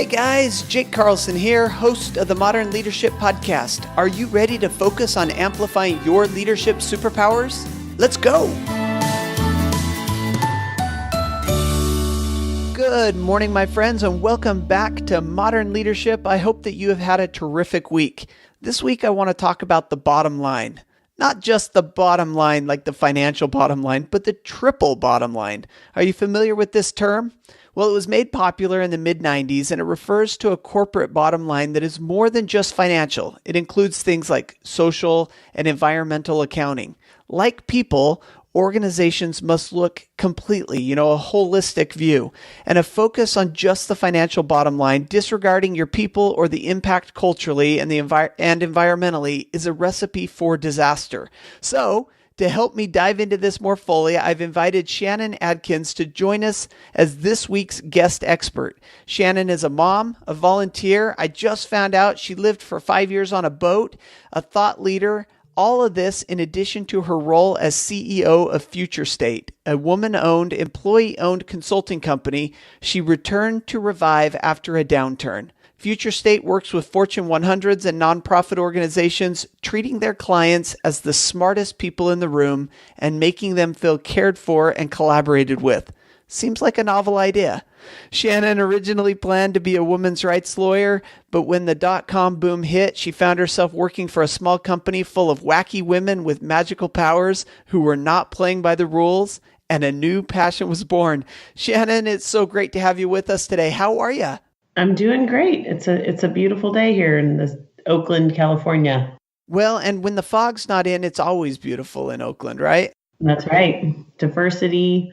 Hey guys, Jake Carlson here, host of the Modern Leadership Podcast. Are you ready to focus on amplifying your leadership superpowers? Let's go! Good morning, my friends, and welcome back to Modern Leadership. I hope that you have had a terrific week. This week, I want to talk about the bottom line. Not just the bottom line, like the financial bottom line, but the triple bottom line. Are you familiar with this term? Well, it was made popular in the mid-90s, and it refers to a corporate bottom line that is more than just financial. It includes things like social and environmental accounting. Like people, organizations must look completely, a holistic view. And a focus on just the financial bottom line, disregarding your people or the impact culturally and environmentally, is a recipe for disaster. So, to help me dive into this more fully, I've invited Shannon Adkins to join us as this week's guest expert. Shannon is a mom, a volunteer. I just found out she lived for 5 years on a boat, a thought leader. All of this in addition to her role as CEO of Future State, a woman-owned, employee-owned consulting company she returned to revive after a downturn. Future State works with Fortune 100s and nonprofit organizations, treating their clients as the smartest people in the room and making them feel cared for and collaborated with. Seems like a novel idea. Shannon originally planned to be a women's rights lawyer, but when the dot-com boom hit, she found herself working for a small company full of wacky women with magical powers who were not playing by the rules, and a new passion was born. Shannon, it's so great to have you with us today. How are you? I'm doing great. It's a beautiful day here in Oakland, California. Well, and when the fog's not in, it's always beautiful in Oakland, right? That's right. Diversity,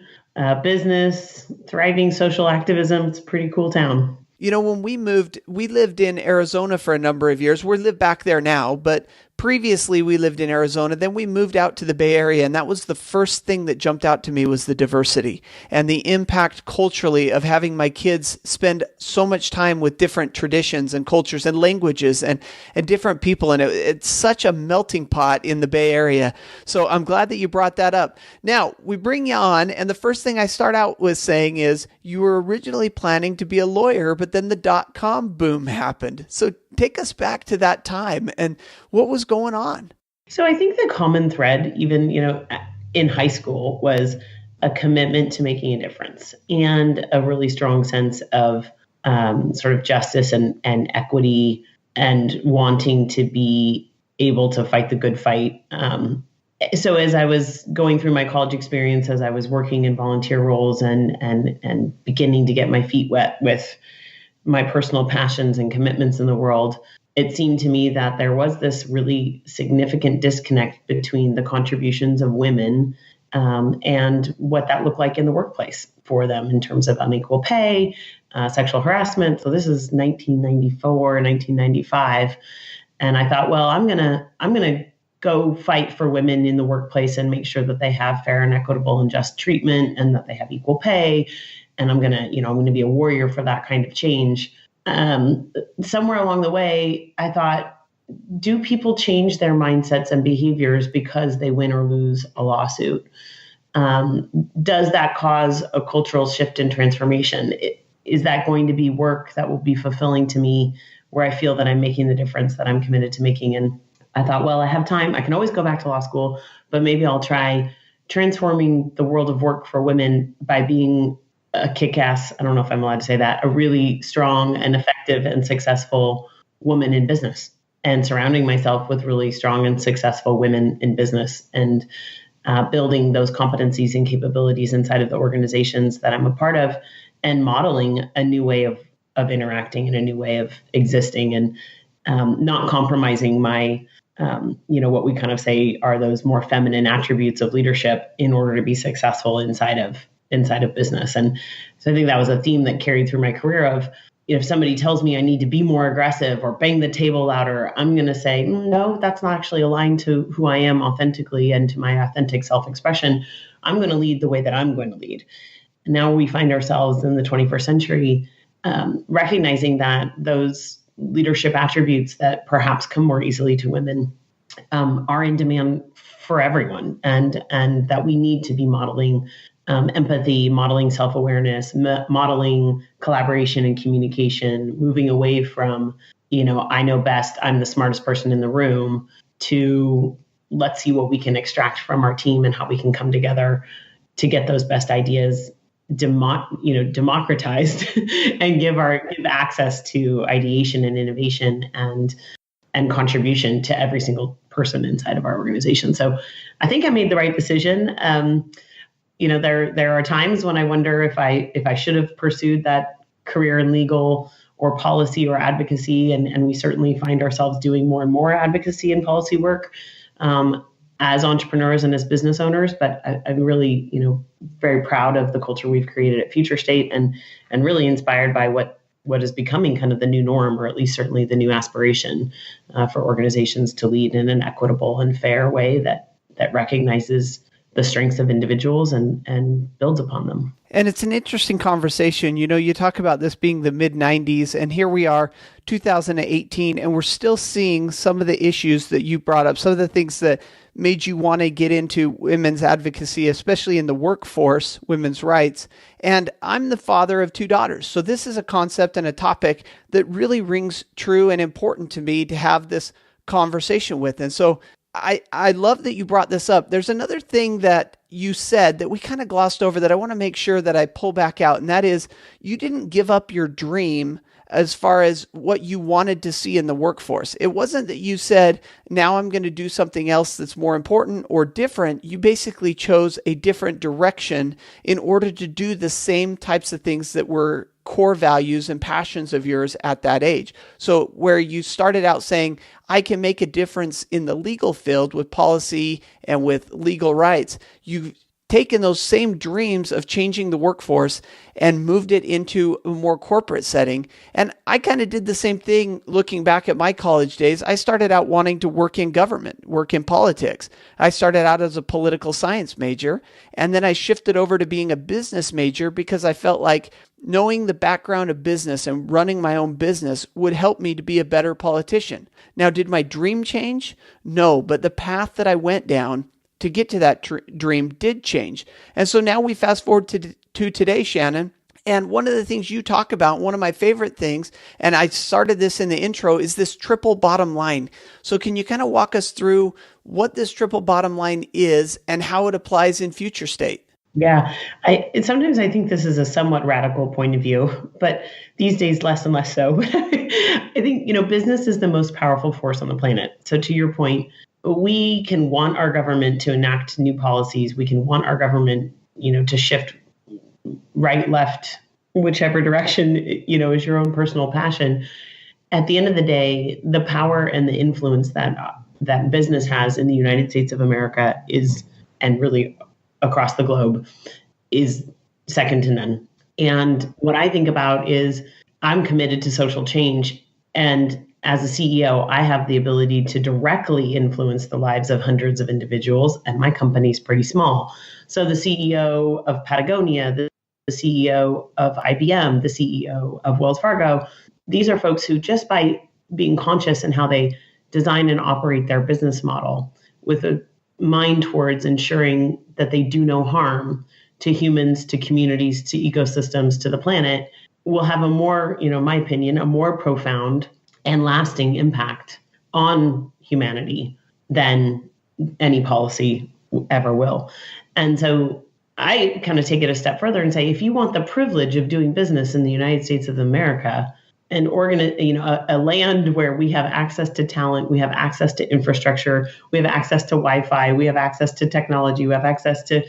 business, thriving social activism. It's a pretty cool town. When we moved, we lived in Arizona for a number of years. We live back there now, but previously we lived in Arizona. Then we moved out to the Bay Area, and that was the first thing that jumped out to me was the diversity and the impact culturally of having my kids spend so much time with different traditions and cultures and languages and different people. And it's such a melting pot in the Bay Area. So I'm glad that you brought that up. Now, we bring you on, and the first thing I start out with saying is you were originally planning to be a lawyer, but then the dot-com boom happened. So take us back to that time and what was going on? So I think the common thread, even, in high school, was a commitment to making a difference and a really strong sense of sort of justice and equity and wanting to be able to fight the good fight. So as I was going through my college experience, as I was working in volunteer roles and beginning to get my feet wet with my personal passions and commitments in the world, it seemed to me that there was this really significant disconnect between the contributions of women and what that looked like in the workplace for them in terms of unequal pay, sexual harassment. So this is 1994, 1995. And I thought, well, I'm gonna go fight for women in the workplace and make sure that they have fair and equitable and just treatment and that they have equal pay. And I'm gonna be a warrior for that kind of change. Somewhere along the way, I thought, do people change their mindsets and behaviors because they win or lose a lawsuit? Does that cause a cultural shift and transformation? Is that going to be work that will be fulfilling to me, where I feel that I'm making the difference that I'm committed to making? And I thought, well, I have time. I can always go back to law school, but maybe I'll try transforming the world of work for women by being a kick-ass, I don't know if I'm allowed to say that, a really strong and effective and successful woman in business, and surrounding myself with really strong and successful women in business, and building those competencies and capabilities inside of the organizations that I'm a part of, and modeling a new way of interacting and a new way of existing, and not compromising my, what we kind of say are those more feminine attributes of leadership in order to be successful inside of business. And so I think that was a theme that carried through my career of, if somebody tells me I need to be more aggressive or bang the table louder, I'm going to say, no, that's not actually aligned to who I am authentically and to my authentic self-expression. I'm going to lead the way that I'm going to lead. And now we find ourselves in the 21st century, recognizing that those leadership attributes that perhaps come more easily to women are in demand for everyone, and that we need to be modeling empathy, modeling self-awareness, modeling collaboration and communication, moving away from, I know best, I'm the smartest person in the room, to let's see what we can extract from our team and how we can come together to get those best ideas democratized and give access to ideation and innovation and contribution to every single person inside of our organization. So I think I made the right decision. There are times when I wonder if I should have pursued that career in legal or policy or advocacy, and we certainly find ourselves doing more and more advocacy and policy work as entrepreneurs and as business owners. But I'm really, very proud of the culture we've created at Future State, and really inspired by what is becoming kind of the new norm, or at least certainly the new aspiration for organizations to lead in an equitable and fair way that recognizes the strengths of individuals and builds upon them. And it's an interesting conversation. You talk about this being the mid-90s, and here we are, 2018, and we're still seeing some of the issues that you brought up, some of the things that made you want to get into women's advocacy, especially in the workforce, women's rights. And I'm the father of 2 daughters. So this is a concept and a topic that really rings true and important to me to have this conversation with. And so I love that you brought this up. There's another thing that you said that we kind of glossed over that I want to make sure that I pull back out. And that is, you didn't give up your dream as far as what you wanted to see in the workforce. It wasn't that you said, now I'm going to do something else that's more important or different. You basically chose a different direction in order to do the same types of things that were core values and passions of yours at that age. So where you started out saying, I can make a difference in the legal field with policy and with legal rights, you've taken those same dreams of changing the workforce and moved it into a more corporate setting. And I kind of did the same thing looking back at my college days. I started out wanting to work in government, work in politics. I started out as a political science major, and then I shifted over to being a business major because I felt like knowing the background of business and running my own business would help me to be a better politician. Now, did my dream change? No, but the path that I went down to get to that dream did change. And so now we fast forward to today, Shannon. And one of the things you talk about, one of my favorite things, and I started this in the intro, is this triple bottom line. So can you kind of walk us through what this triple bottom line is and how it applies in Future State? Yeah, sometimes I think this is a somewhat radical point of view, but these days less and less so. I think, business is the most powerful force on the planet. So to your point, we can want our government to enact new policies. We can want our government, to shift right, left, whichever direction, is your own personal passion. At the end of the day, the power and the influence that business has in the United States of America is, and really across the globe, is second to none. And what I think about is I'm committed to social change. And as a CEO, I have the ability to directly influence the lives of hundreds of individuals, and my company's pretty small. So the CEO of Patagonia, the CEO of IBM, the CEO of Wells Fargo, these are folks who, just by being conscious in how they design and operate their business model with a mind towards ensuring that they do no harm to humans, to communities, to ecosystems, to the planet, will have a more, in my opinion, a more profound and lasting impact on humanity than any policy ever will. And so I kind of take it a step further and say, if you want the privilege of doing business in the United States of America, a land where we have access to talent, we have access to infrastructure, we have access to Wi-Fi, we have access to technology, we have access to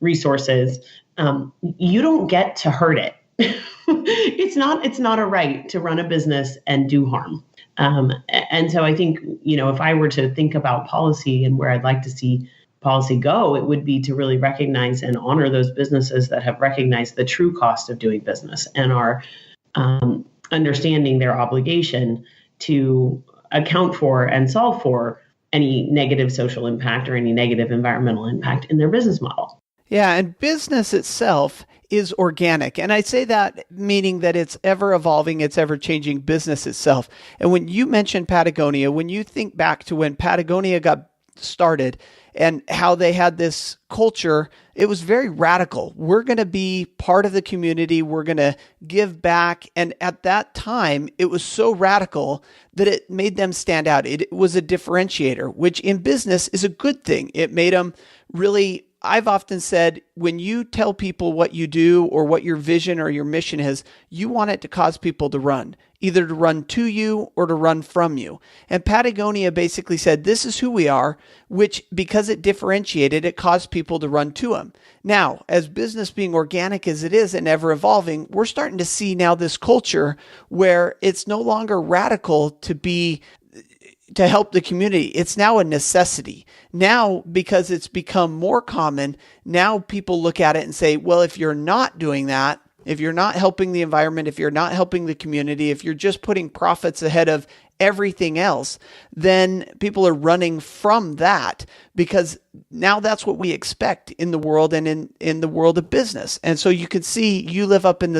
resources, you don't get to hurt it. It's not a right to run a business and do harm. And so I think, if I were to think about policy and where I'd like to see policy go, it would be to really recognize and honor those businesses that have recognized the true cost of doing business and are understanding their obligation to account for and solve for any negative social impact or any negative environmental impact in their business model. Yeah, and business itself is organic. And I say that meaning that it's ever evolving, it's ever changing business itself. And when you mention Patagonia, when you think back to when Patagonia got started, and how they had this culture. It was very radical. We're going to be part of the community. We're going to give back. And at that time, it was so radical that it made them stand out. It was a differentiator, which in business is a good thing. It made them really, I've often said, when you tell people what you do or what your vision or your mission is, you want it to cause people to run, either to run to you or to run from you. And Patagonia basically said, this is who we are, which because it differentiated, it caused people to run to them. Now, as business being organic as it is and ever evolving, we're starting to see now this culture where it's no longer radical to help the community. It's now a necessity. Now, because it's become more common, now people look at it and say, well, if you're not doing that, if you're not helping the environment, if you're not helping the community, if you're just putting profits ahead of everything else, then people are running from that, because now that's what we expect in the world and in the world of business. And so you can see, you live up in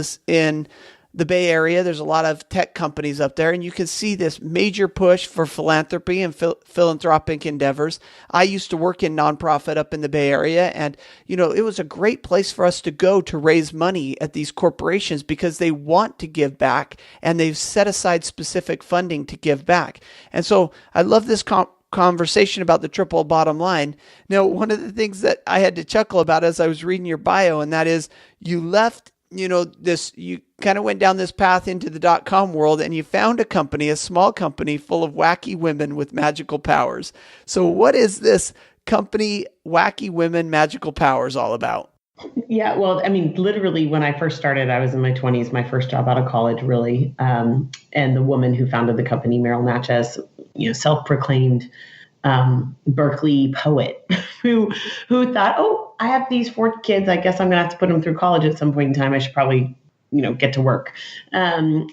the Bay Area. There's a lot of tech companies up there, and you can see this major push for philanthropy and philanthropic endeavors. I used to work in nonprofit up in the Bay Area, and it was a great place for us to go to raise money at these corporations because they want to give back, and they've set aside specific funding to give back. And so I love this conversation about the triple bottom line. Now, one of the things that I had to chuckle about as I was reading your bio, and that is you left you kind of went down this path into the .com world, and you found a small company full of wacky women with magical powers. So what is this company, Wacky Women Magical Powers, all about? Yeah, well, I mean, literally when I first started, I was in my 20s, my first job out of college, really. And the woman who founded the company, Meryl Natchez, self-proclaimed Berkeley poet who thought, oh, I have these 4 kids. I guess I'm going to have to put them through college at some point in time. I should probably, get to work. And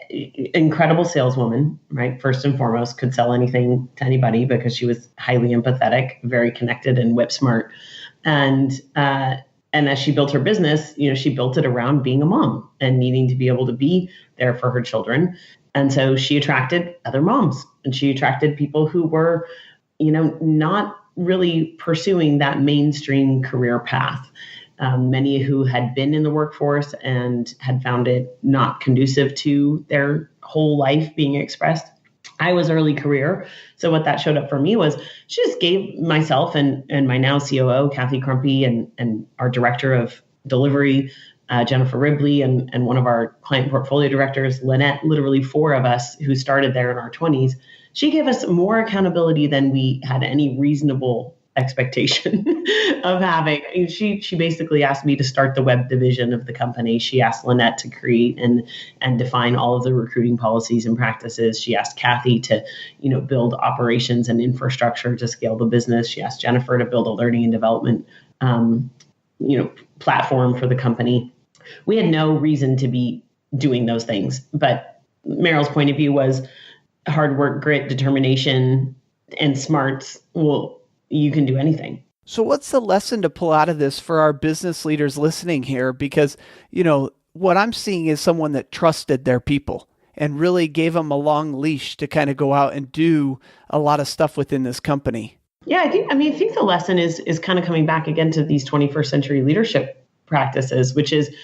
incredible saleswoman, right? First and foremost, could sell anything to anybody because she was highly empathetic, very connected, and whip smart. And as she built her business, she built it around being a mom and needing to be able to be there for her children. And so she attracted other moms, and she attracted people who were, not really pursuing that mainstream career path. Many who had been in the workforce and had found it not conducive to their whole life being expressed. I was early career. So what that showed up for me was she just gave myself and my now COO, Kathy Crumpy, and our director of delivery, Jennifer Ribley, and one of our client portfolio directors, Lynette, literally 4 of us who started there in our 20s. She gave us more accountability than we had any reasonable expectation of having. She basically asked me to start the web division of the company. She asked Lynette to create and define all of the recruiting policies and practices. She asked Kathy to, build operations and infrastructure to scale the business. She asked Jennifer to build a learning and development, platform for the company. We had no reason to be doing those things, but Meryl's point of view was hard work, grit, determination, and smarts. Well, you can do anything. So what's the lesson to pull out of this for our business leaders listening here? Because, what I'm seeing is someone that trusted their people and really gave them a long leash to kind of go out and do a lot of stuff within this company. Yeah, I think the lesson is kind of coming back again to these 21st century leadership practices, which is,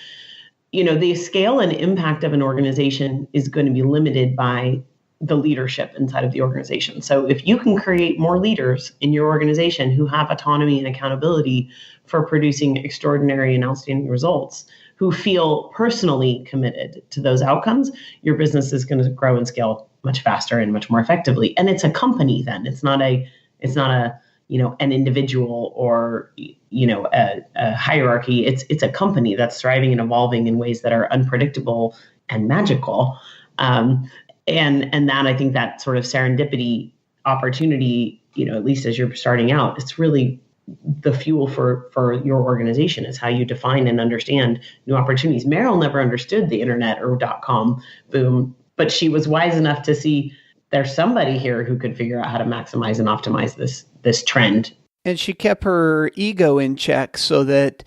the scale and impact of an organization is going to be limited by the leadership inside of the organization. So if you can create more leaders in your organization who have autonomy and accountability for producing extraordinary and outstanding results, who feel personally committed to those outcomes, your business is going to grow and scale much faster and much more effectively. And it's a company then. It's not a an individual or a hierarchy. It's a company that's thriving and evolving in ways that are unpredictable and magical. And that, I think, that sort of serendipity opportunity, at least as you're starting out, it's really the fuel for your organization, is how you define and understand new opportunities. Meryl never understood the internet or .com boom, but she was wise enough to see there's somebody here who could figure out how to maximize and optimize this trend. And she kept her ego in check so that,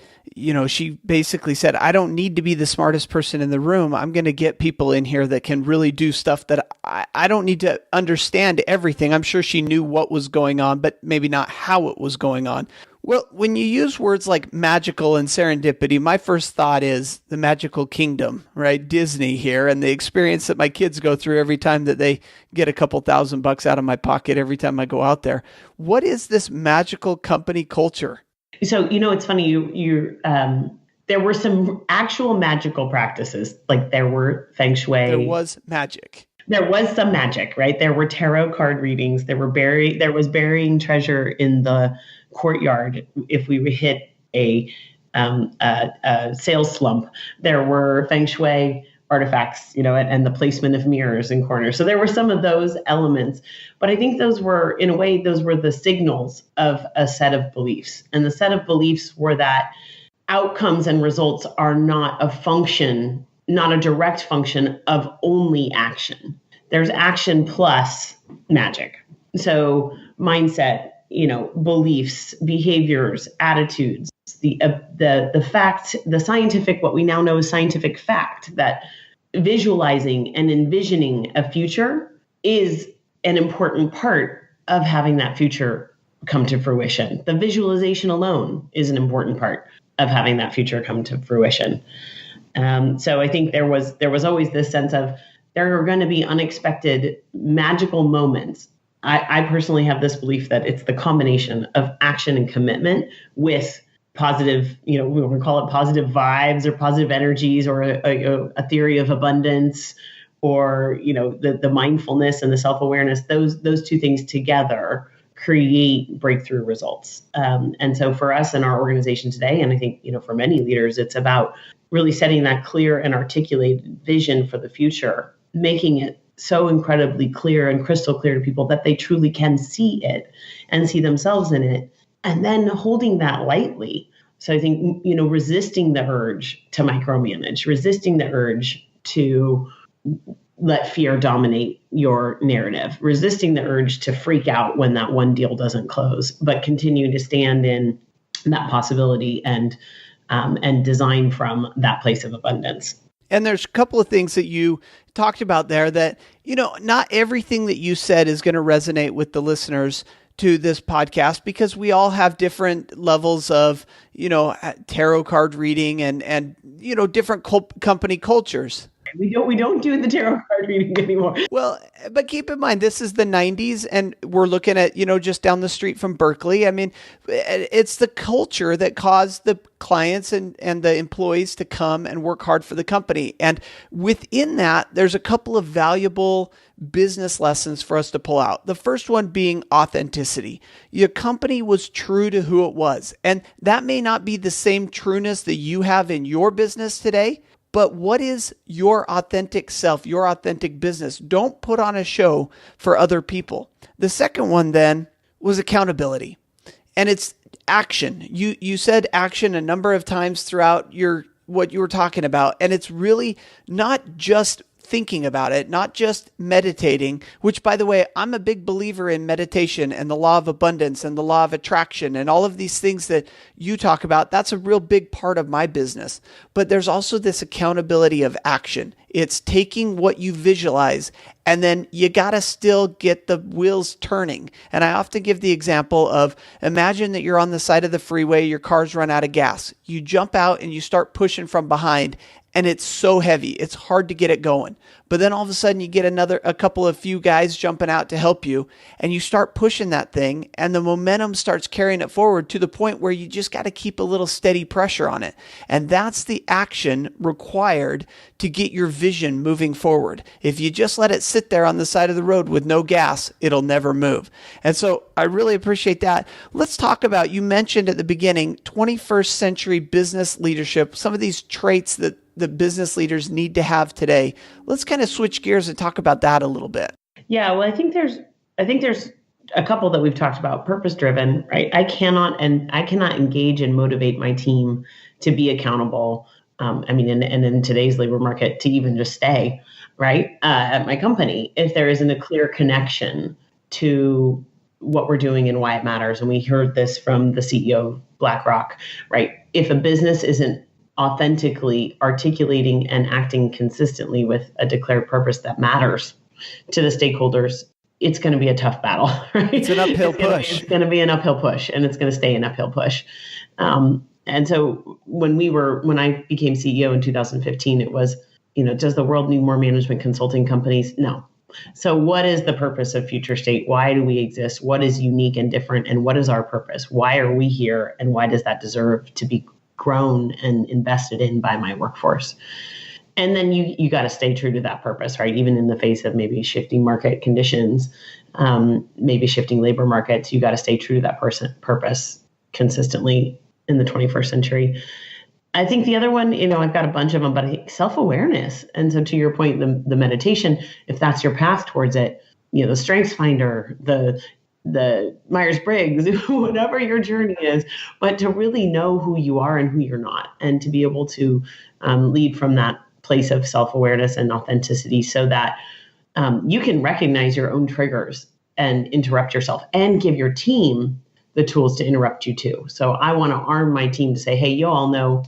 she basically said, I don't need to be the smartest person in the room. I'm going to get people in here that can really do stuff that I don't need to understand everything. I'm sure she knew what was going on, but maybe not how it was going on. Well, when you use words like magical and serendipity, my first thought is the magical kingdom, right? Disney here, and the experience that my kids go through every time that they get a couple $1,000 out of my pocket every time I go out there. What is this magical company culture? So, it's funny, there were some actual magical practices, like there were feng shui. There was magic. There was some magic, right? There were tarot card readings. There was burying treasure in the courtyard if we hit a sales slump. There were feng shui artifacts, and the placement of mirrors in corners. So there were some of those elements, but I think those were the signals of a set of beliefs. And the set of beliefs were that outcomes and results are not a direct function of only action. There's action plus magic. So mindset, beliefs, behaviors, attitudes, the fact, the scientific, what we now know is scientific fact that visualizing and envisioning a future is an important part of having that future come to fruition. The visualization alone is an important part of having that future come to fruition. So I think there was always this sense of there are going to be unexpected magical moments. I personally have this belief that it's the combination of action and commitment with positive, we call it positive vibes or positive energies, or a theory of abundance, or, the mindfulness and the self-awareness. Those two things together create breakthrough results. And so for us in our organization today, and I think, for many leaders, it's about really setting that clear and articulated vision for the future, making it so incredibly clear and crystal clear to people that they truly can see it and see themselves in it, and then holding that lightly. So I think, resisting the urge to micromanage, resisting the urge to let fear dominate your narrative, resisting the urge to freak out when that one deal doesn't close, but continue to stand in that possibility and design from that place of abundance. And there's a couple of things that you talked about there that, not everything that you said is going to resonate with the listeners to this podcast, because we all have different levels of, tarot card reading and different company cultures. We don't do the tarot card reading anymore. Well, but keep in mind, this is the 90s, and we're looking at, just down the street from Berkeley. I mean, it's the culture that caused the clients and the employees to come and work hard for the company. And within that, there's a couple of valuable business lessons for us to pull out. The first one being authenticity. Your company was true to who it was. And that may not be the same trueness that you have in your business today, but what is your authentic self, your authentic business? Don't put on a show for other people. The second one then was accountability. And it's action. You said action a number of times throughout what you were talking about. And it's really not just thinking about it, not just meditating, which, by the way, I'm a big believer in meditation and the law of abundance and the law of attraction and all of these things that you talk about. That's a real big part of my business. But there's also this accountability of action. It's taking what you visualize, and then you got to still get the wheels turning. And I often give the example of, imagine that you're on the side of the freeway, your car's run out of gas. You jump out and you start pushing from behind, and it's so heavy. It's hard to get it going. But then all of a sudden you get a few guys jumping out to help you, and you start pushing that thing, and the momentum starts carrying it forward to the point where you just got to keep a little steady pressure on it. And that's the action required to get your vision moving forward. If you just let it sit there on the side of the road with no gas, it'll never move. And so I really appreciate that. Let's talk about, you mentioned at the beginning, 21st century business leadership, some of these traits that the business leaders need to have today. Let's kind of switch gears and talk about that a little bit. Yeah, well, I think there's a couple that we've talked about. Purpose driven, right? I cannot engage and motivate my team to be accountable. And in today's labor market, to even just stay right at my company, if there isn't a clear connection to what we're doing and why it matters. And we heard this from the CEO of BlackRock, right? if a business isn't authentically articulating and acting consistently with a declared purpose that matters to the stakeholders, it's going to be a tough battle, right? It's an uphill push. It's going to be an uphill push, and it's going to stay an uphill push. And so when I became CEO in 2015, it was, does the world need more management consulting companies? No. So what is the purpose of Future State? Why do we exist? What is unique and different? And what is our purpose? Why are we here? And why does that deserve to be grown and invested in by my workforce? And then you got to stay true to that purpose, right? Even in the face of maybe shifting market conditions, maybe shifting labor markets, you got to stay true to that purpose consistently in the 21st century. I think the other one, I've got a bunch of them, but I think self-awareness. And so to your point, the meditation, if that's your path towards it, the Strengths Finder, the Myers-Briggs, whatever your journey is, but to really know who you are and who you're not, and to be able to lead from that place of self-awareness and authenticity so that you can recognize your own triggers and interrupt yourself and give your team the tools to interrupt you too. So I want to arm my team to say, hey, you all know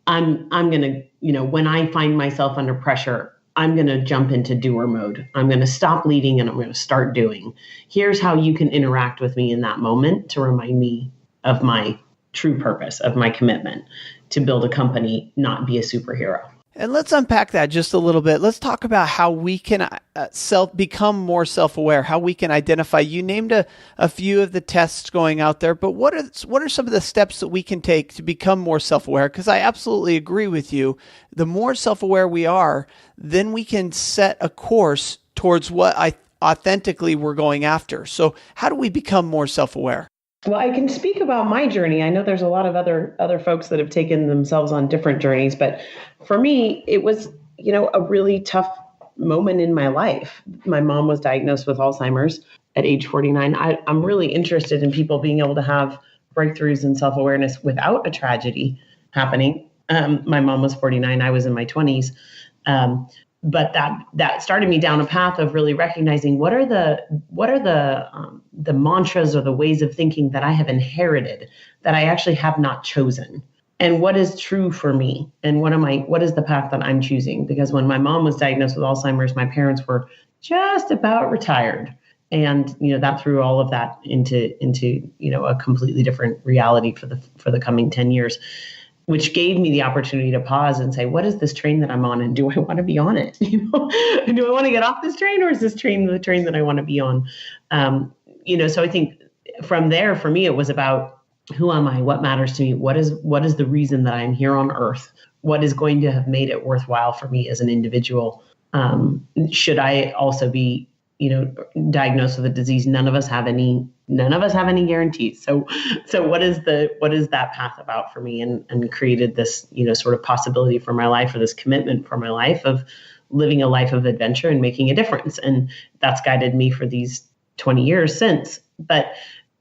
I'm going to, when I find myself under pressure, I'm going to jump into doer mode. I'm going to stop leading and I'm going to start doing. Here's how you can interact with me in that moment to remind me of my true purpose, of my commitment to build a company, not be a superhero. And let's unpack that just a little bit. Let's talk about how we can become more self-aware, how we can identify. You named a few of the tests going out there, but what are some of the steps that we can take to become more self-aware? Because I absolutely agree with you. The more self-aware we are, then we can set a course towards what authentically we're going after. So how do we become more self-aware? Well, I can speak about my journey. I know there's a lot of other folks that have taken themselves on different journeys, but for me, it was, a really tough moment in my life. My mom was diagnosed with Alzheimer's at age 49. I'm really interested in people being able to have breakthroughs in self-awareness without a tragedy happening. My mom was 49. I was in my 20s. But that started me down a path of really recognizing what are the mantras or the ways of thinking that I have inherited that I actually have not chosen, and what is true for me, and what is the path that I'm choosing? Because when my mom was diagnosed with Alzheimer's, my parents were just about retired, and that threw all of that into a completely different reality for the coming 10 years. Which gave me the opportunity to pause and say, what is this train that I'm on? And do I want to be on it? Do I want to get off this train, or is this train the train that I want to be on? So I think from there, for me, it was about who am I? What matters to me? What is the reason that I'm here on earth? What is going to have made it worthwhile for me as an individual? Should I also be, diagnosed with a disease? None of us have any guarantees. So what is that path about for me? And created this, sort of possibility for my life, or this commitment for my life of living a life of adventure and making a difference. And that's guided me for these 20 years since. But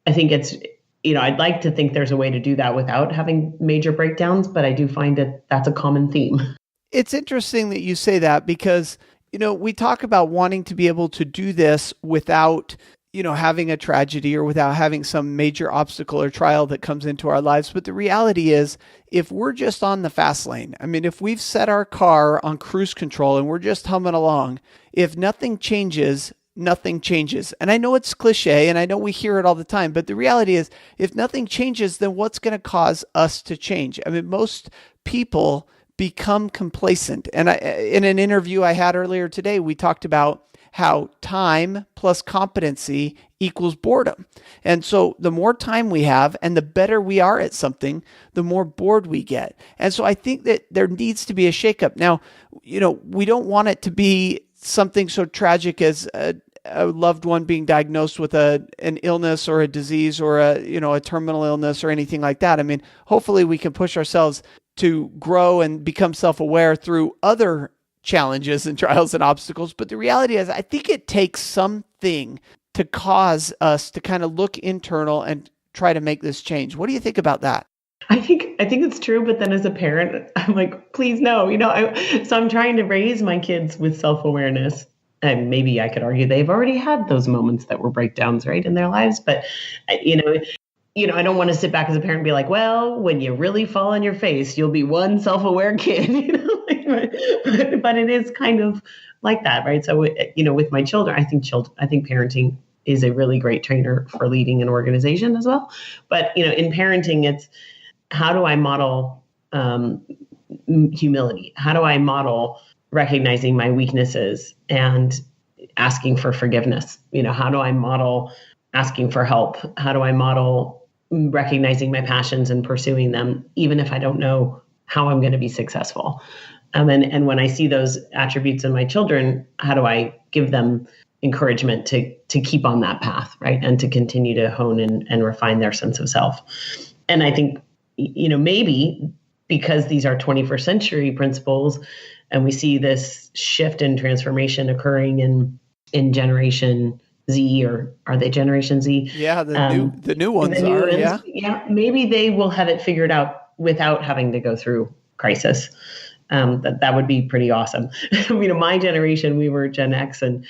I think it's, I'd like to think there's a way to do that without having major breakdowns, but I do find that that's a common theme. It's interesting that you say that because, we talk about wanting to be able to do this without, having a tragedy or without having some major obstacle or trial that comes into our lives. But the reality is, if we're just on the fast lane, if we've set our car on cruise control and we're just humming along, if nothing changes, nothing changes. And I know it's cliche and I know we hear it all the time, but the reality is, if nothing changes, then what's going to cause us to change? Most people become complacent. And in an interview I had earlier today, we talked about how time plus competency equals boredom. And so the more time we have and the better we are at something, the more bored we get. And so I think that there needs to be a shakeup. Now, we don't want it to be something so tragic as a loved one being diagnosed with an illness or a disease or a terminal illness or anything like that. Hopefully we can push ourselves to grow and become self-aware through other challenges and trials and obstacles. But the reality is, I think it takes something to cause us to kind of look internal and try to make this change. What do you think about that? I think it's true, but then as a parent, I'm like, please no, so I'm trying to raise my kids with self-awareness. And maybe I could argue they've already had those moments that were breakdowns, right, in their lives. But, I don't want to sit back as a parent and be like, well, when you really fall on your face, you'll be one self-aware kid, but it is kind of like that, right? So, with my children, I think parenting is a really great trainer for leading an organization as well. But, in parenting, it's how do I model humility? How do I model recognizing my weaknesses and asking for forgiveness? How do I model asking for help? How do I model recognizing my passions and pursuing them, even if I don't know how I'm going to be successful? And when I see those attributes in my children, how do I give them encouragement to keep on that path, right? And to continue to hone and refine their sense of self. And I think, maybe because these are 21st century principles, and we see this shift and transformation occurring in Generation Z, or are they Generation Z? Yeah, the new ones are. Yeah, maybe they will have it figured out without having to go through crisis. That would be pretty awesome. My generation, we were Gen X, and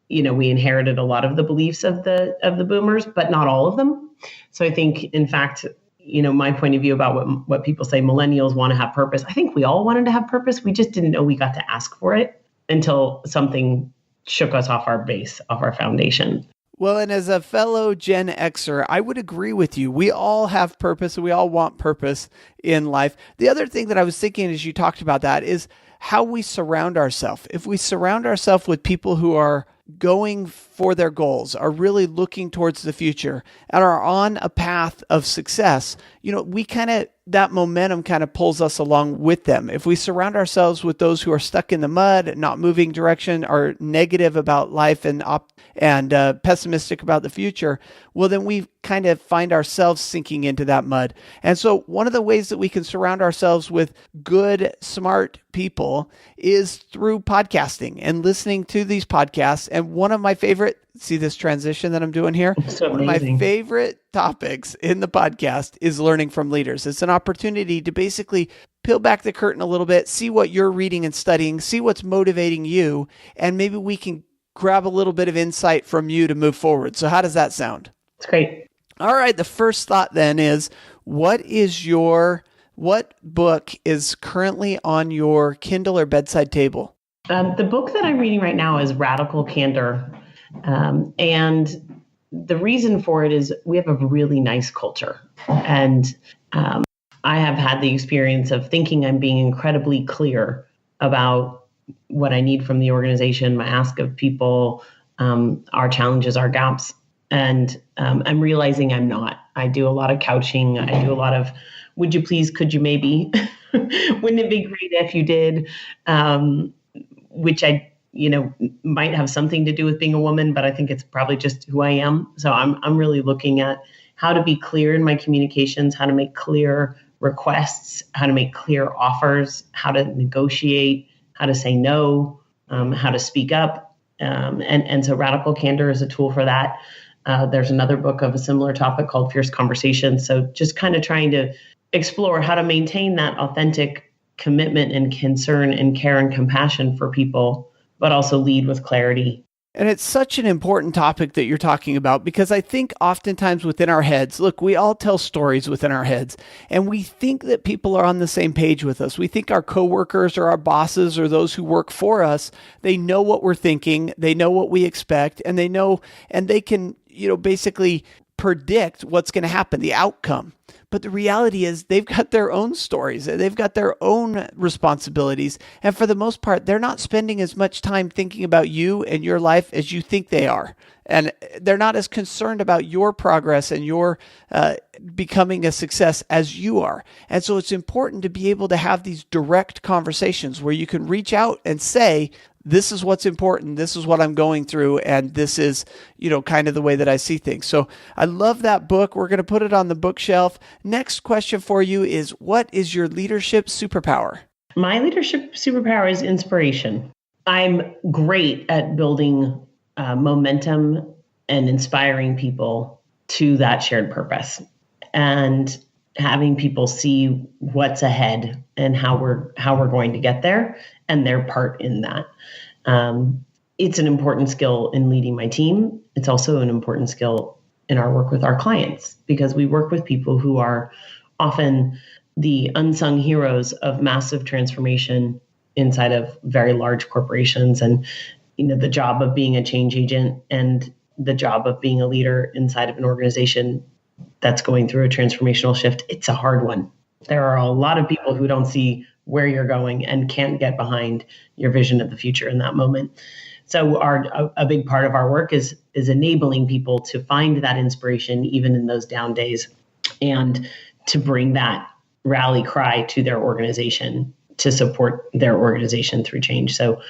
we inherited a lot of the beliefs of the boomers, but not all of them. So I think, in fact, my point of view about what people say millennials want to have purpose. I think we all wanted to have purpose. We just didn't know we got to ask for it until something shook us off our base, off our foundation. Well, and as a fellow Gen Xer, I would agree with you. We all have purpose and we all want purpose in life. The other thing that I was thinking as you talked about that is how we surround ourselves. If we surround ourselves with people who are going for their goals, are really looking towards the future, and are on a path of success, that momentum kind of pulls us along with them. If we surround ourselves with those who are stuck in the mud, not moving direction, are negative about life and pessimistic about the future, well, then we kind of find ourselves sinking into that mud. And so one of the ways that we can surround ourselves with good, smart people is through podcasting and listening to these podcasts. And one of my favorite, see this transition that I'm doing here? So one of my favorite topics in the podcast is learning from leaders. It's an opportunity to basically peel back the curtain a little bit, see what you're reading and studying, see what's motivating you, and maybe we can grab a little bit of insight from you to move forward. So how does that sound? It's great. All right. The first thought then is, what book is currently on your Kindle or bedside table? The book that I'm reading right now is Radical Candor. And the reason for it is we have a really nice culture. And I have had the experience of thinking I'm being incredibly clear about what I need from the organization, my ask of people, our challenges, our gaps. And I'm realizing I'm not. I do a lot of couching. I do a lot of, would you please, could you maybe? Wouldn't it be great if you did? Which I might have something to do with being a woman, but I think it's probably just who I am. So I'm really looking at how to be clear in my communications, how to make clear requests, how to make clear offers, how to negotiate, how to say no, how to speak up. And so Radical Candor is a tool for that. There's another book of a similar topic called Fierce Conversations. So just kind of trying to explore how to maintain that authentic commitment and concern and care and compassion for people, but also lead with clarity. And it's such an important topic that you're talking about, because I think oftentimes within our heads, look, we all tell stories within our heads, and we think that people are on the same page with us. We think our coworkers or our bosses or those who work for us, they know what we're thinking, they know what we expect, and they know, and they can, basically predict what's going to happen, the outcome. But the reality is they've got their own stories. They've got their own responsibilities. And for the most part, they're not spending as much time thinking about you and your life as you think they are. And they're not as concerned about your progress and your becoming a success as you are. And so it's important to be able to have these direct conversations where you can reach out and say, this is what's important. This is what I'm going through. And this is, kind of the way that I see things. So I love that book. We're going to put it on the bookshelf. Next question for you is, what is your leadership superpower? My leadership superpower is inspiration. I'm great at building momentum and inspiring people to that shared purpose, and having people see what's ahead and how we're going to get there and their part in that. It's an important skill in leading my team. It's also an important skill in our work with our clients, because we work with people who are often the unsung heroes of massive transformation inside of very large corporations. And, the job of being a change agent and the job of being a leader inside of an organization that's going through a transformational shift, it's a hard one. There are a lot of people who don't see where you're going and can't get behind your vision of the future in that moment. So a big part of our work is enabling people to find that inspiration even in those down days, and to bring that rally cry to their organization to support their organization through change. So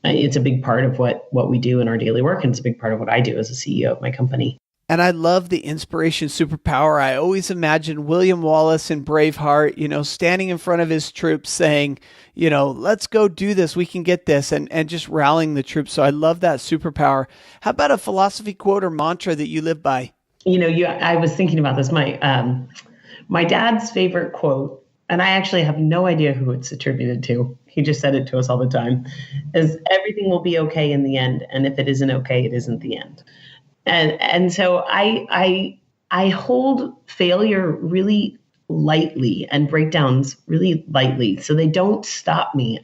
it's a big part of what we do in our daily work, and it's a big part of what I do as a CEO of my company. And I love the inspiration superpower. I always imagine William Wallace in Braveheart, standing in front of his troops saying, let's go do this. We can get this, and just rallying the troops. So I love that superpower. How about a philosophy quote or mantra that you live by? I was thinking about this. My dad's favorite quote, and I actually have no idea who it's attributed to. He just said it to us all the time, is everything will be okay in the end. And if it isn't okay, it isn't the end. And so I hold failure really lightly and breakdowns really lightly, so they don't stop me.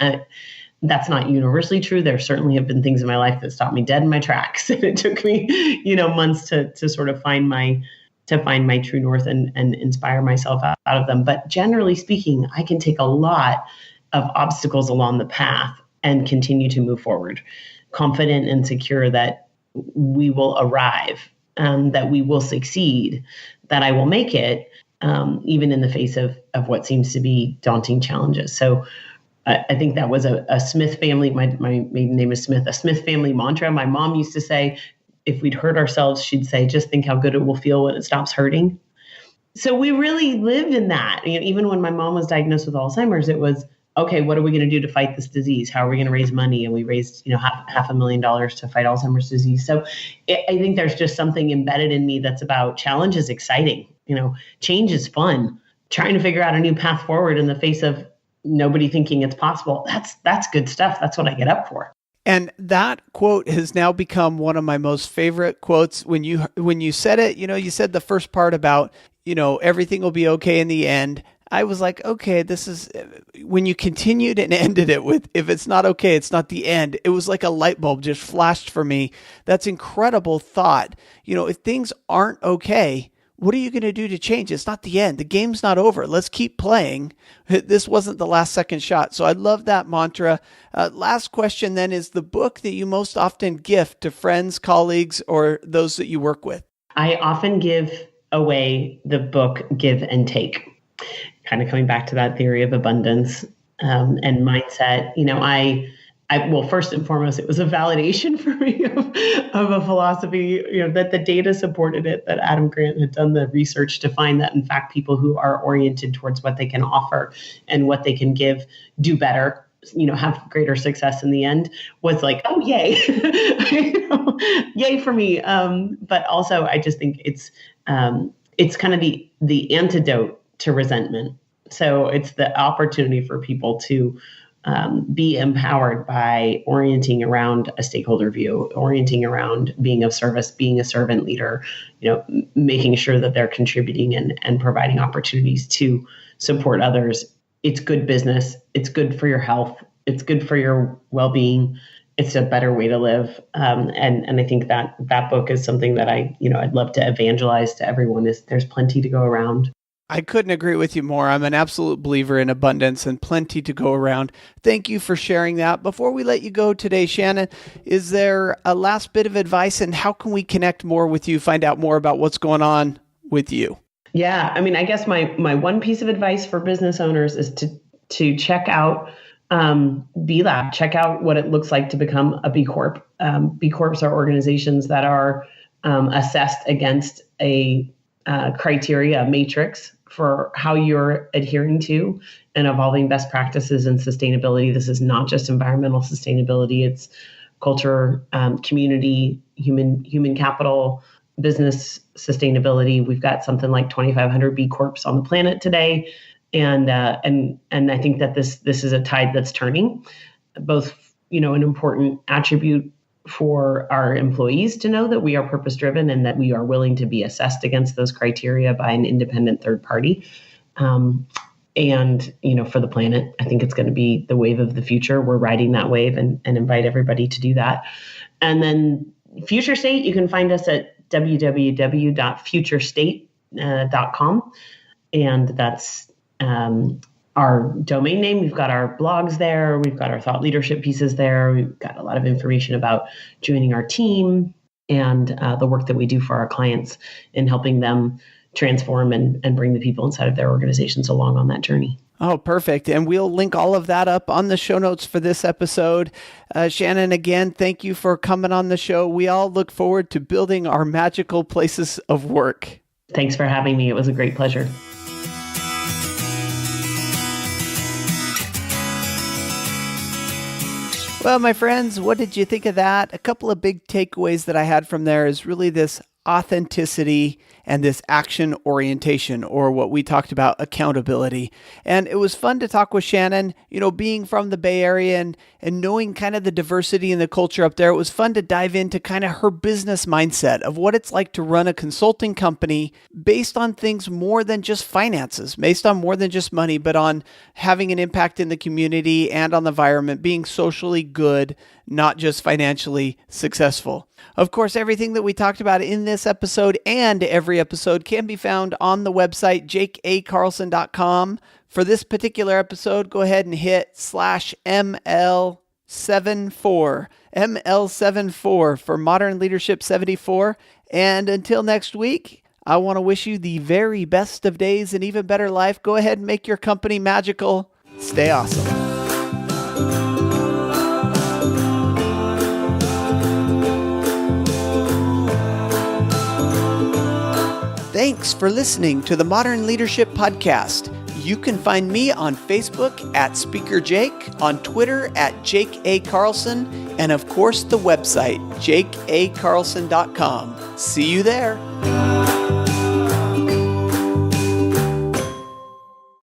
That's not universally true. There certainly have been things in my life that stopped me dead in my tracks, and it took me, months to sort of find my true north and inspire myself out of them. But generally speaking, I can take a lot of obstacles along the path and continue to move forward, confident and secure that we will arrive, that we will succeed, that I will make it, even in the face of what seems to be daunting challenges. So I think that was a Smith family, my maiden name is Smith, a Smith family mantra. My mom used to say, if we'd hurt ourselves, she'd say, just think how good it will feel when it stops hurting. So we really lived in that. Even when my mom was diagnosed with Alzheimer's, it was, okay, what are we going to do to fight this disease? How are we going to raise money? And we raised, $500,000 to fight Alzheimer's disease. So I think there's just something embedded in me that's about challenge is exciting. Change is fun. Trying to figure out a new path forward in the face of nobody thinking it's possible. That's good stuff. That's what I get up for. And that quote has now become one of my most favorite quotes. When you said it, you said the first part about, everything will be okay in the end. I was like, okay, this is when you continued and ended it with, if it's not okay, it's not the end. It was like a light bulb just flashed for me. That's incredible thought. If things aren't okay, what are you going to do to change? It's not the end. The game's not over. Let's keep playing. This wasn't the last second shot. So I love that mantra. Last question then is the book that you most often gift to friends, colleagues, or those that you work with. I often give away the book Give and Take. Kind of coming back to that theory of abundance and mindset. Well, first and foremost, it was a validation for me of a philosophy, that the data supported it, that Adam Grant had done the research to find that, in fact, people who are oriented towards what they can offer and what they can give do better, have greater success in the end, was like, oh, yay, yay for me. But also, I just think it's kind of the antidote to resentment. So it's the opportunity for people to be empowered by orienting around a stakeholder view, orienting around being of service, being a servant leader, making sure that they're contributing and providing opportunities to support others. It's good business. It's good for your health. It's good for your well-being. It's a better way to live. And I think that book is something that I'd love to evangelize to everyone. There's plenty to go around. I couldn't agree with you more. I'm an absolute believer in abundance and plenty to go around. Thank you for sharing that. Before we let you go today, Shannon, is there a last bit of advice, and how can we connect more with you, find out more about what's going on with you? Yeah, I guess my one piece of advice for business owners is to check out B Lab, check out what it looks like to become a B Corp. B Corps are organizations that are assessed against a criteria matrix for how you're adhering to and evolving best practices in sustainability. This is not just environmental sustainability. It's culture, community, human capital, business sustainability. We've got something like 2,500 B Corps on the planet today. And I think that this is a tide that's turning, both, an important attribute for our employees to know that we are purpose-driven and that we are willing to be assessed against those criteria by an independent third party. And, for the planet, I think it's going to be the wave of the future. We're riding that wave and invite everybody to do that. And then Future State, you can find us at www.futurestate.com. And that's our domain name. We've got our blogs there. We've got our thought leadership pieces there. We've got a lot of information about joining our team and the work that we do for our clients in helping them transform and bring the people inside of their organizations along on that journey. Oh, perfect. And we'll link all of that up on the show notes for this episode. Shannon, again, thank you for coming on the show. We all look forward to building our magical places of work. Thanks for having me. It was a great pleasure. Well, my friends, what did you think of that? A couple of big takeaways that I had from there is really this authenticity and this action orientation, or what we talked about, accountability. And it was fun to talk with Shannon, being from the Bay Area and knowing kind of the diversity in the culture up there. It was fun to dive into kind of her business mindset of what it's like to run a consulting company based on things more than just finances, based on more than just money, but on having an impact in the community and on the environment, being socially good, not just financially successful. Of course, everything that we talked about in this episode and every episode can be found on the website, jakeacarlson.com. For this particular episode, go ahead and hit /ML74, ML74 for Modern Leadership 74. And until next week, I want to wish you the very best of days and even better life. Go ahead and make your company magical. Stay awesome. Thanks for listening to the Modern Leadership Podcast. You can find me on Facebook at Speaker Jake, on Twitter at Jake A. Carlson, and of course the website, jakeacarlson.com. See you there.